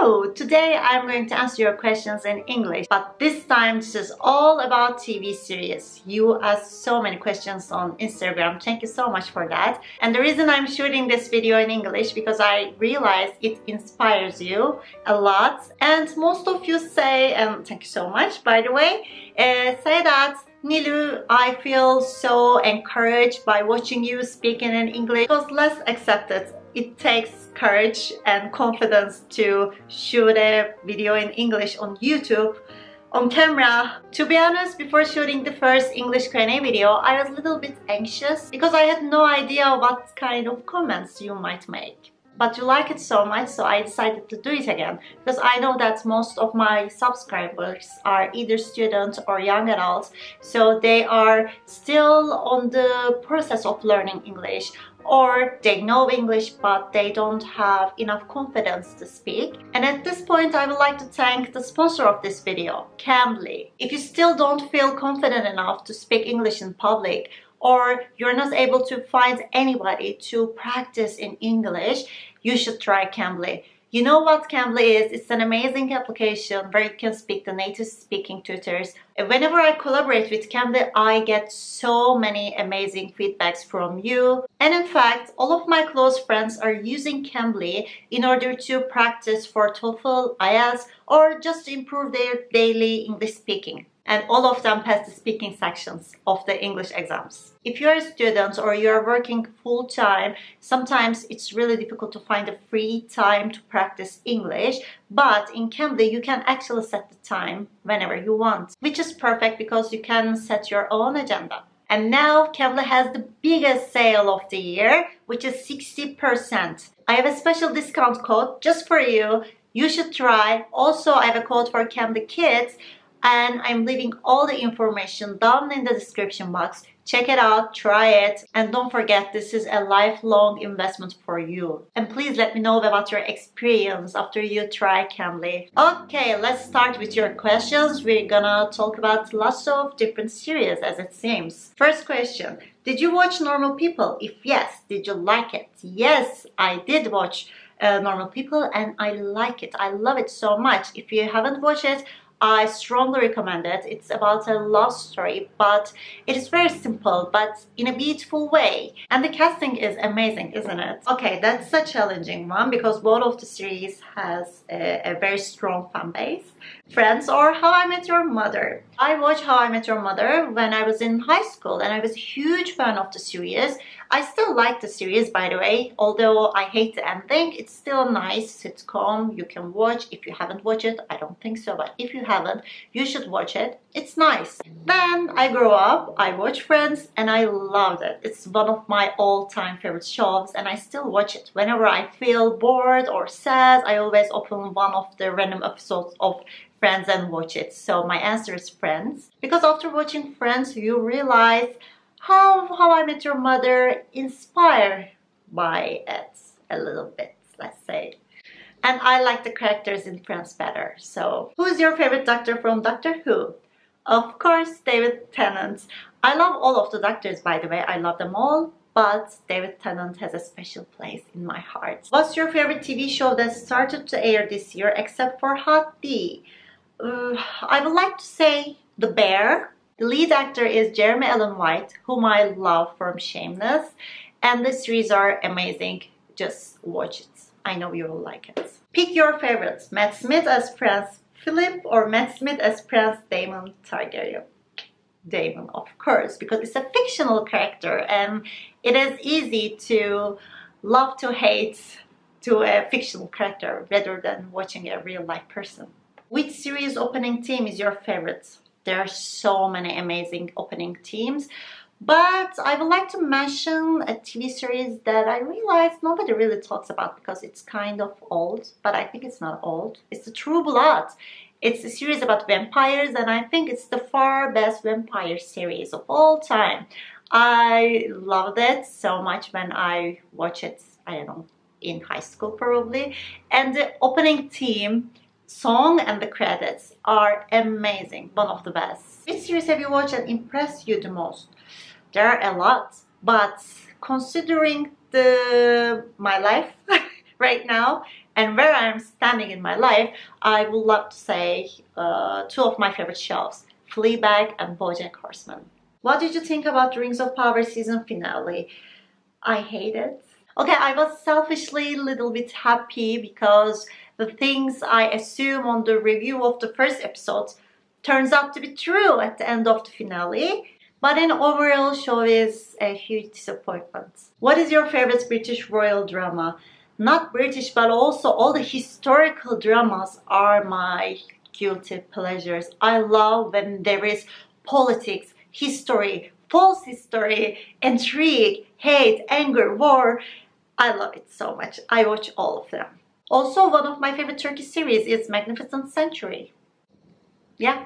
So today I'm going to answer your questions in English, but this time this is all about TV series. You asked so many questions on Instagram. Thank you so much for that. And the reason I'm shooting this video in English because I realize it inspires you a lot. And most of you say, and thank you so much by the way, say that Nilu, I feel so encouraged by watching you speaking in English because let's accept it. It takes courage and confidence to shoot a video in English on YouTube, on camera. To be honest, before shooting the first English Q&A video, I was a little bit anxious because I had no idea what kind of comments you might make. But you like it so much, so I decided to do it again because I know that most of my subscribers are either students or young adults, so they are still on the process of learning English, or they know English but they don't have enough confidence to speak. And at this point I would like to thank the sponsor of this video, Cambly. If you still don't feel confident enough to speak English in public, or you're not able to find anybody to practice in English, you should try Cambly. You know what Cambly is? It's an amazing application where you can speak to native speaking tutors. Whenever I collaborate with Cambly, I get so many amazing feedbacks from you. And in fact, all of my close friends are using Cambly in order to practice for TOEFL, IELTS, or just to improve their daily English speaking. And all of them pass the speaking sections of the English exams. If you're a student or you're working full-time, sometimes it's really difficult to find a free time to practice English, but in Cambly you can actually set the time whenever you want, which is perfect because you can set your own agenda. And now Cambly has the biggest sale of the year, which is 60%. I have a special discount code just for you. You should try. Also, I have a code for Cambly Kids, and I'm leaving all the information down in the description box. Check it out, try it, and don't forget this is a lifelong investment for you. And please let me know about your experience after you try Cambly. Okay, let's start with your questions. We're gonna talk about lots of different series as it seems. First question, did you watch Normal People? If yes, did you like it? Yes, I did watch Normal People and I like it. I love it so much. If you haven't watched it, I strongly recommend it. It's about a love story, but it is very simple, but in a beautiful way. And the casting is amazing, isn't it? Okay, that's a challenging one because both of the series has a very strong fan base. Friends or How I Met Your Mother. I watched How I Met Your Mother when I was in high school and I was a huge fan of the series. I still like the series, by the way, although I hate the ending. It's still a nice sitcom you can watch. If you haven't watched it, I don't think so, but if you haven't, you should watch it. It's nice. Then I grew up, I watched Friends, and I loved it. It's one of my all-time favorite shows, and I still watch it. Whenever I feel bored or sad, I always open one of the random episodes of Friends and watch it. So my answer is Friends. Because after watching Friends, you realize how I Met Your Mother inspired by it a little bit, let's say. And I like the characters in Friends better. So, who's your favorite doctor from Doctor Who? Of course, David Tennant. I love all of the doctors, by the way. I love them all, but David Tennant has a special place in my heart. What's your favorite TV show that started to air this year except for Hot D? I would like to say The Bear. The lead actor is Jeremy Allen White, whom I love from Shameless. And the series are amazing. Just watch it. I know you will like it. Pick your favorites. Matt Smith as Prince Philip or Matt Smith as Prince Daemon Targaryen. Daemon, of course, because it's a fictional character and it is easy to love to hate to a fictional character rather than watching a real life person. Which series opening theme is your favorite? There are so many amazing opening themes. But I would like to mention a TV series that I realized nobody really talks about because it's kind of old, but I think it's not old. It's the True Blood. It's a series about vampires and I think it's the far best vampire series of all time. I loved it so much when I watched it, I don't know, in high school probably. And the opening theme, song and the credits are amazing, one of the best. Which series have you watched and impressed you the most? There are a lot, but considering my life right now, and where I'm standing in my life, I would love to say two of my favorite shows, Fleabag and BoJack Horseman. What did you think about the Rings of Power season finale? I hate it. Okay, I was selfishly a little bit happy because the things I assume on the review of the first episode turns out to be true at the end of the finale. But an overall show is a huge disappointment. What is your favorite British royal drama? Not British, but also all the historical dramas are my guilty pleasures. I love when there is politics, history, false history, intrigue, hate, anger, war. I love it so much. I watch all of them. Also, one of my favorite Turkish series is Magnificent Century. Yeah.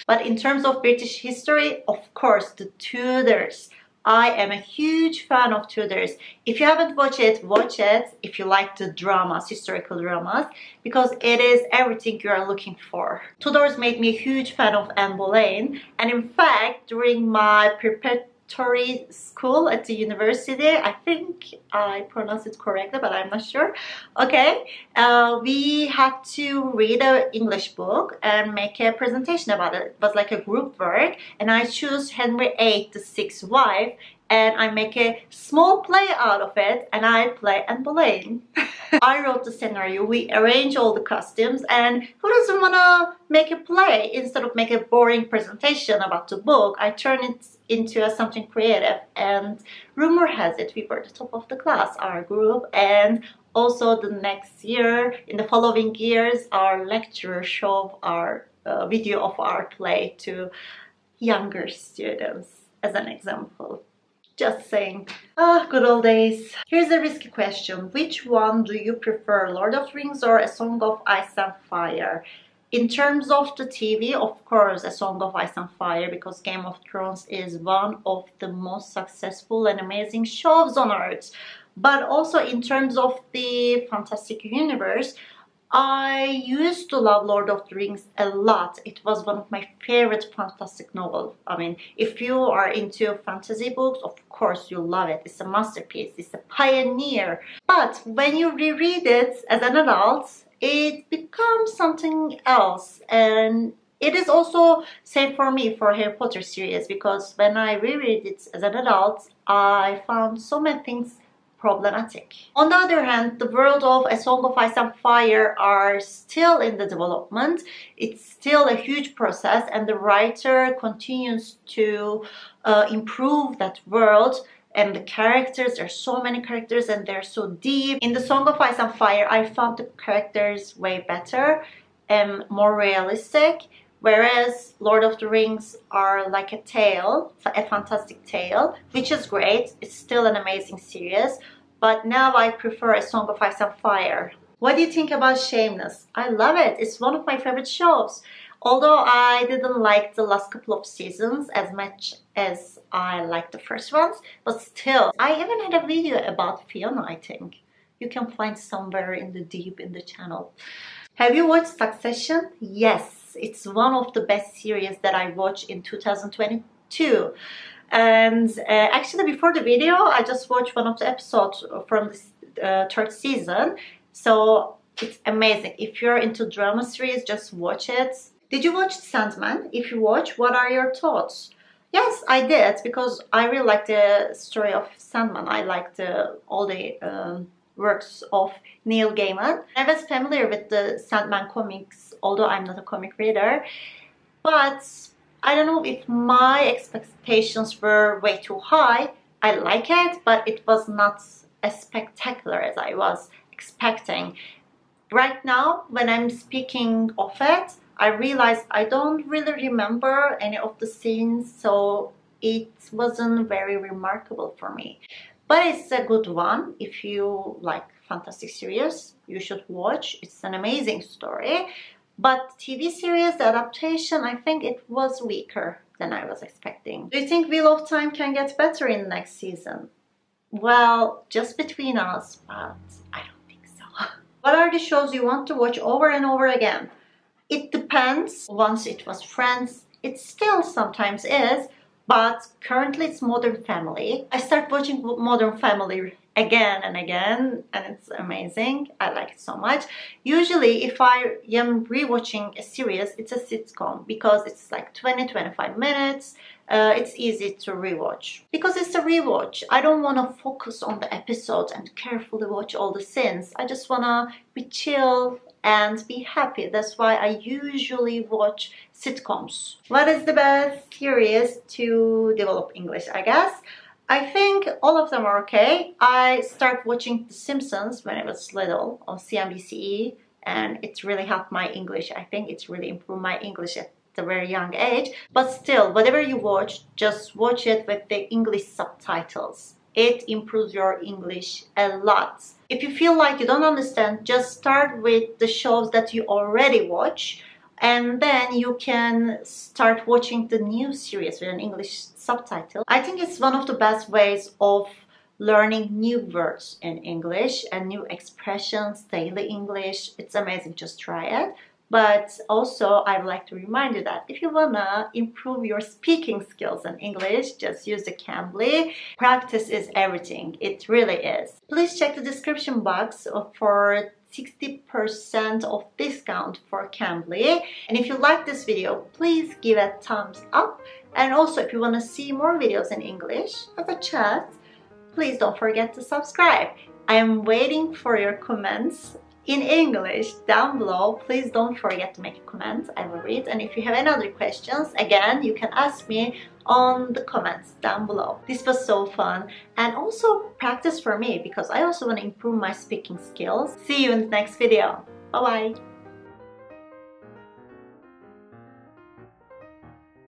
But in terms of British history, of course, the Tudors. I am a huge fan of Tudors. If you haven't watched it, watch it if you like the dramas, historical dramas, because it is everything you are looking for. Tudors made me a huge fan of Anne Boleyn, and in fact, during my preparatory school at the university, I think I pronounced it correctly, but I'm not sure. Okay, we had to read an English book and make a presentation about it. It was like a group work, and I choose Henry VIII, the sixth wife, and I make a small play out of it, and I play Anne Boleyn. I wrote the scenario, we arrange all the costumes, and who doesn't want to make a play? Instead of make a boring presentation about the book, I turn it into something creative, and rumor has it we were the top of the class, our group, and also the next year, in the following years, our lecturer showed our video of our play to younger students as an example. Just saying. Ah, good old days. Here's a risky question. Which one do you prefer, Lord of the Rings or A Song of Ice and Fire? In terms of the TV, of course, A Song of Ice and Fire, because Game of Thrones is one of the most successful and amazing shows on earth. But also in terms of the fantastic universe, I used to love Lord of the Rings a lot. It was one of my favorite fantastic novels. I mean, if you are into fantasy books, of course you love it. It's a masterpiece. It's a pioneer. But when you reread it as an adult, it becomes something else. And it is also same for me for Harry Potter series, because when I reread it as an adult, I found so many things problematic. On the other hand, the world of A Song of Ice and Fire are still in the development. It's still a huge process, and the writer continues to improve that world. And the characters, there are so many characters and they're so deep. In The Song of Ice and Fire, I found the characters way better and more realistic. Whereas Lord of the Rings are like a tale, a fantastic tale, which is great. It's still an amazing series. But now I prefer A Song of Ice and Fire. What do you think about Shameless? I love it. It's one of my favorite shows. Although I didn't like the last couple of seasons as much as I liked the first ones, but still, I even had a video about Fiona, I think. You can find somewhere in the deep in the channel. Have you watched Succession? Yes, it's one of the best series that I watched in 2022. And actually before the video, I just watched one of the episodes from the third season. So it's amazing. If you're into drama series, just watch it. Did you watch Sandman? If you watch, what are your thoughts? Yes, I did, because I really like the story of Sandman. I liked all the works of Neil Gaiman. I was familiar with the Sandman comics, although I'm not a comic reader. But I don't know if my expectations were way too high. I like it, but it was not as spectacular as I was expecting. Right now, when I'm speaking of it, I realized I don't really remember any of the scenes, so it wasn't very remarkable for me. But it's a good one. If you like fantastic series, you should watch. It's an amazing story. But TV series, the adaptation, I think it was weaker than I was expecting. Do you think Wheel of Time can get better in the next season? Well, just between us, but I don't think so. What are the shows you want to watch over and over again? It depends. Once it was Friends, it still sometimes is, but currently it's Modern Family. I started watching Modern Family again and again, and it's amazing. I like it so much. Usually if I am rewatching a series, it's a sitcom because it's like 20-25 minutes. It's easy to rewatch. Because it's a rewatch, I don't want to focus on the episode and carefully watch all the scenes. I just want to be chill and be happy. That's why I usually watch sitcoms. What is the best series to develop English, I guess? I think all of them are okay. I started watching The Simpsons when I was little on CNBC, and it really helped my English. I think it's really improved my English at a very young age. But still, whatever you watch, just watch it with the English subtitles. It improves your English a lot. If you feel like you don't understand, just start with the shows that you already watch, and then you can start watching the new series with an English subtitle. I think it's one of the best ways of learning new words in English and new expressions, daily English. It's amazing, just try it. But also, I would like to remind you that if you wanna improve your speaking skills in English, just use the Cambly. Practice is everything. It really is. Please check the description box for 60% of discount for Cambly. And if you like this video, please give it a thumbs up. And also, if you want to see more videos in English as a chat, please don't forget to subscribe. I am waiting for your comments in English down below. Please don't forget to make a comment. I will read. And if you have any other questions, again, you can ask me on the comments down below. This was so fun, and also practice for me because I also want to improve my speaking skills. See you in the next video. Bye bye.